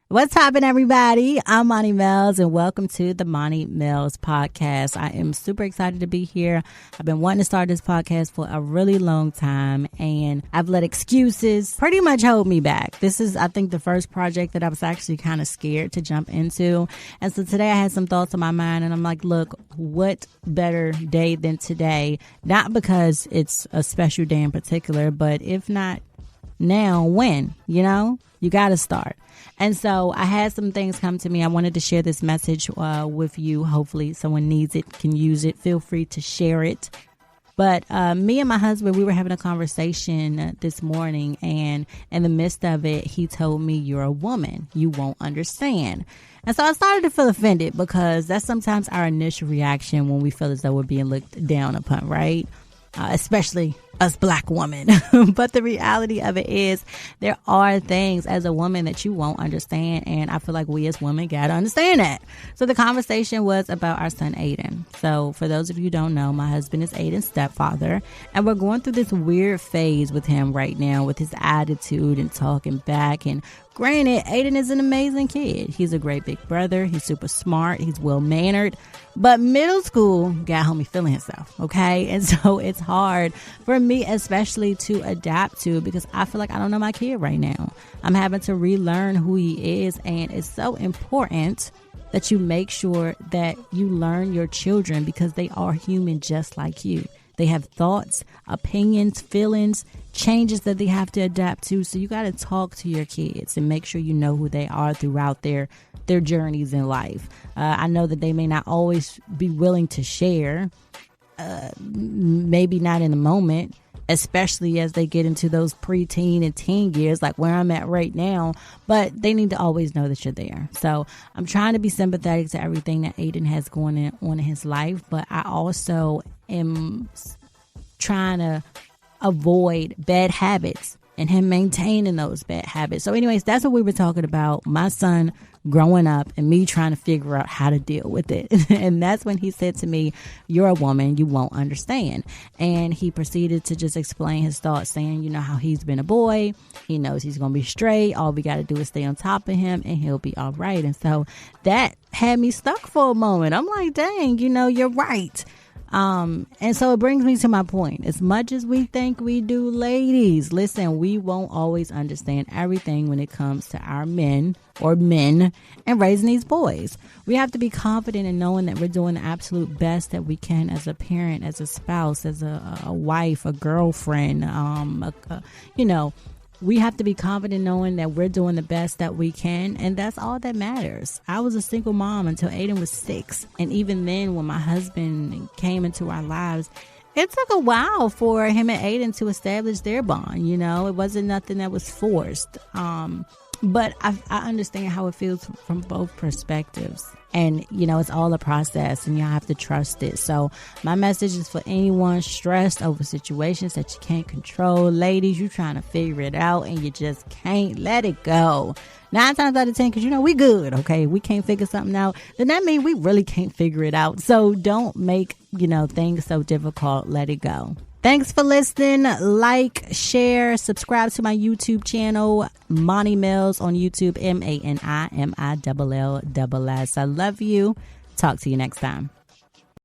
What's happening, everybody? I'm Monty Mills, and welcome to the Monty Mills podcast. I am super excited to be here. I've been wanting to start this podcast for a really long time, and I've let excuses pretty much hold me back. This is, I think, the first project that I was actually kind of scared to jump into. And so today I had some thoughts on my mind, and I'm like, look, what better day than today? Not because it's a special day in particular, but if not now, when? You know, you got to start. And so I had some things come to me. I wanted to share this message with you. Hopefully someone needs it, can use it. Feel free to share it. But me and my husband, we were having a conversation this morning, and in the midst of it, he told me, "You're a woman. You won't understand." And so I started to feel offended, because that's sometimes our initial reaction when we feel as though we're being looked down upon, right? Especially us black women. But the reality of it is there are things as a woman that you won't understand. And I feel like we as women got to understand that. So the conversation was about our son, Aiden. So for those of you who don't know, my husband is Aiden's stepfather. And we're going through this weird phase with him right now, with his attitude and talking back. And granted, Aiden is an amazing kid. He's a great big brother. He's super smart. He's well-mannered. But middle school got homie feeling himself, okay? And so it's hard for me especially to adapt to, because I feel like I don't know my kid right now. I'm having to relearn who he is, and it's so important that you make sure that you learn your children, because they are human just like you. They have thoughts, opinions, feelings, changes that they have to adapt to. So you got to talk to your kids and make sure you know who they are throughout their journeys in life. I know that they may not always be willing to share, maybe not in the moment, especially as they get into those preteen and teen years, like where I'm at right now. But they need to always know that you're there. So I'm trying to be sympathetic to everything that Aiden has going on in his life. But I also am trying to avoid bad habits and him maintaining those bad habits. So anyways, that's what we were talking about. My son growing up and me trying to figure out how to deal with it. And that's when he said to me, "You're a woman, you won't understand." And he proceeded to just explain his thoughts, saying, you know, how he's been a boy. He knows he's going to be straight. All we got to do is stay on top of him and he'll be all right. And so that had me stuck for a moment. I'm like, dang, you know, you're right. And so it brings me to my point. As much as we think we do, ladies, listen, we won't always understand everything when it comes to our men and raising these boys. We have to be confident in knowing that we're doing the absolute best that we can as a parent, as a spouse, as a wife, a girlfriend, we have to be confident knowing that we're doing the best that we can, and that's all that matters. I was a single mom until Aiden was 6, and even then, when my husband came into our lives, it took a while for him and Aiden to establish their bond. You know, it wasn't nothing that was forced. But I understand how it feels from both perspectives. And, you know, it's all a process and you have to trust it. So my message is for anyone stressed over situations that you can't control. Ladies, you trying to figure it out and you just can't let it go. 9 times out of 10, because, you know, we good, okay? We can't figure something out. Then that means we really can't figure it out. So don't make, you know, things so difficult. Let it go. Thanks for listening. Like, share, subscribe to my YouTube channel, Monty Mills on YouTube, MANIMILLS. I love you. Talk to you next time.